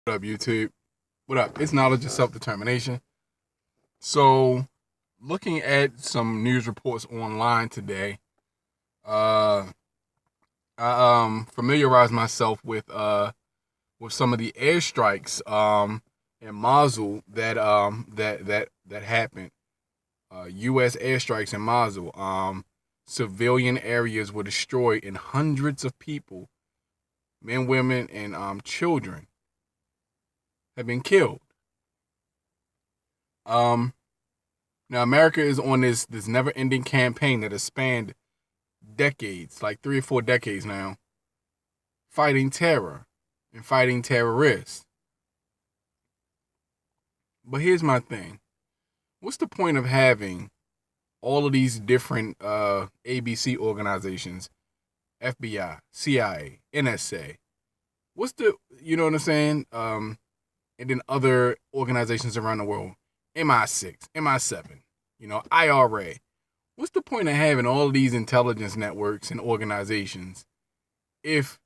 What up, YouTube? What up? It's knowledge of self-determination. So, looking at some news reports online today, uh, I familiarized myself with some of the airstrikes in Mosul that happened. U.S. airstrikes in Mosul. Civilian areas were destroyed, and hundreds of people, men, women, and children, have been killed. Um, Now America is on this never-ending campaign that has spanned decades, like 3 or 4 decades now, fighting terror and fighting terrorists. But here's my thing: what's the point of having all of these different ABC organizations, FBI, CIA, NSA? What's the, you know what I'm saying? And then other organizations around the world, MI6, MI7, IRA. What's the point of having all of these intelligence networks and organizations if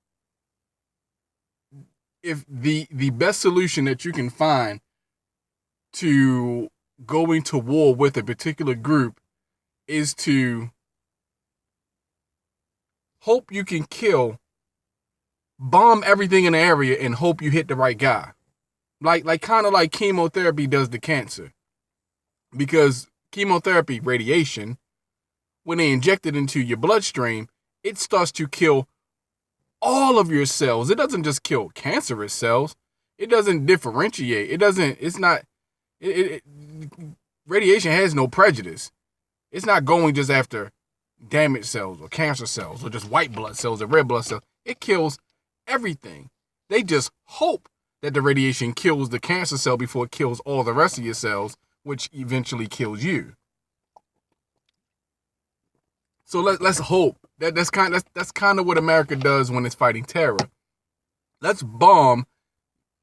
the best solution that you can find to going to war with a particular group is to hope you can bomb everything in the area and hope you hit the right guy? Like kind of like chemotherapy does to cancer. Because chemotherapy, radiation, when they inject it into your bloodstream, it starts to kill all of your cells. It doesn't just kill cancerous cells. It doesn't differentiate. Radiation has no prejudice. It's not going just after damaged cells or cancer cells or just white blood cells or red blood cells. It kills everything. They just hope that the radiation kills the cancer cell before it kills all the rest of your cells, which eventually kills you. So let's hope that's kind of what America does when it's fighting terror. Let's bomb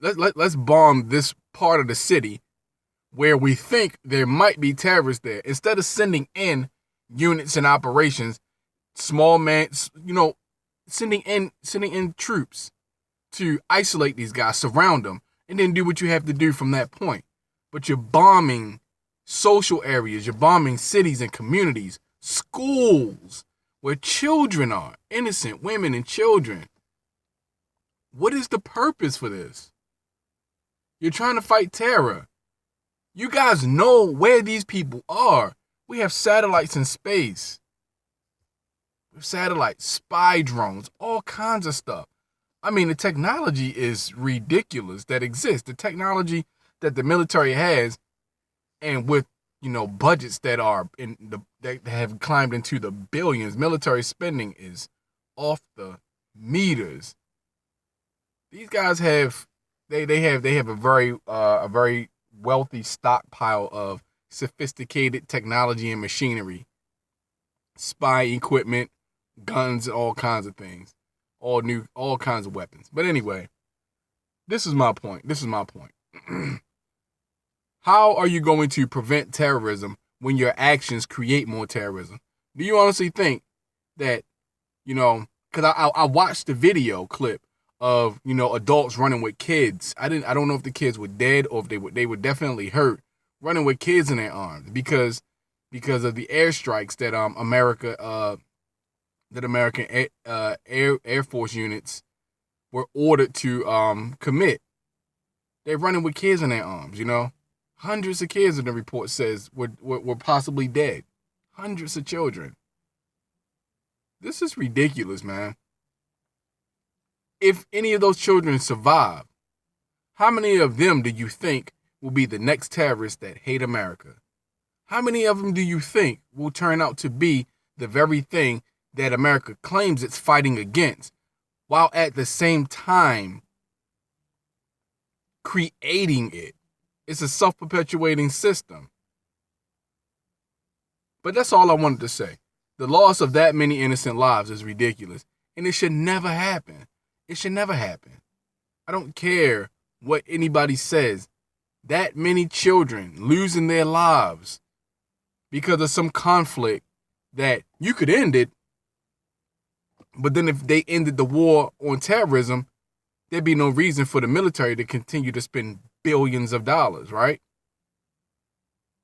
this part of the city where we think there might be terrorists there. Instead of sending in units and operations, sending in troops to isolate these guys, surround them, and then do what you have to do from that point. But you're bombing social areas, you're bombing cities and communities, schools where children are, innocent women and children. What is the purpose for this? You're trying to fight terror. You guys know where these people are. We have satellites in space. We have satellites, spy drones, all kinds of stuff. I mean, the technology is ridiculous that exists. The technology that the military has, and with budgets that have climbed into the billions, military spending is off the meters. These guys have a very wealthy stockpile of sophisticated technology and machinery, spy equipment, guns, all kinds of things. All kinds of weapons. But anyway, this is my point. How are you going to prevent terrorism when your actions create more terrorism? Do you honestly think that, because I watched the video clip of, adults running with kids. I don't know if the kids were dead or if they were definitely hurt, running with kids in their arms because of the airstrikes that American Air Force units were ordered to commit. They're running with kids in their arms, Hundreds of kids, in the report says, were possibly dead. Hundreds of children. This is ridiculous, man. If any of those children survive, how many of them do you think will be the next terrorists that hate America? How many of them do you think will turn out to be the very thing that America claims it's fighting against, while at the same time creating it? It's a self-perpetuating system. But that's all I wanted to say. The loss of that many innocent lives is ridiculous, and it should never happen. It should never happen. I don't care what anybody says. That many children losing their lives because of some conflict that you could end it, but then if they ended the war on terrorism, there'd be no reason for the military to continue to spend billions of dollars, right?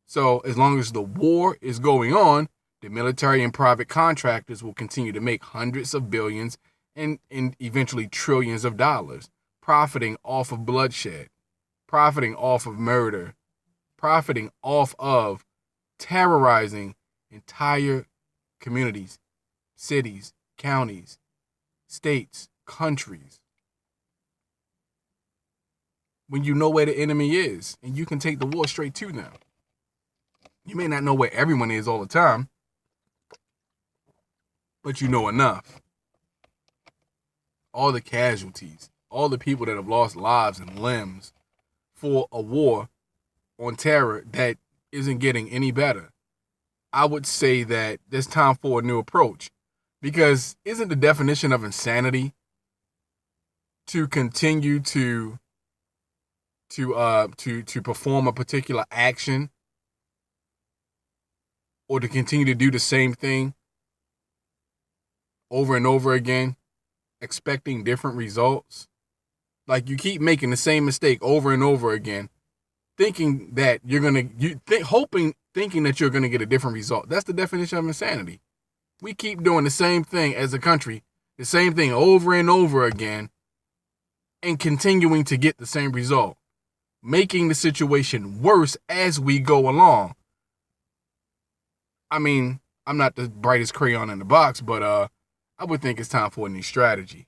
So as long as the war is going on, the military and private contractors will continue to make hundreds of billions and eventually trillions of dollars, profiting off of bloodshed, profiting off of murder, profiting off of terrorizing entire communities, cities, counties, states, countries. When you know where the enemy is and you can take the war straight to them. You may not know where everyone is all the time, but you know enough. All the casualties, all the people that have lost lives and limbs for a war on terror that isn't getting any better. I would say that there's time for a new approach, because isn't the definition of insanity to continue to perform a particular action, or to continue to do the same thing over and over again, expecting different results? Like, you keep making the same mistake over and over again, thinking that you're gonna, thinking that you're gonna get a different result. That's the definition of insanity. We keep doing the same thing as a country, the same thing over and over again, and continuing to get the same result, making the situation worse as we go along. I mean, I'm not the brightest crayon in the box, but I would think it's time for a new strategy.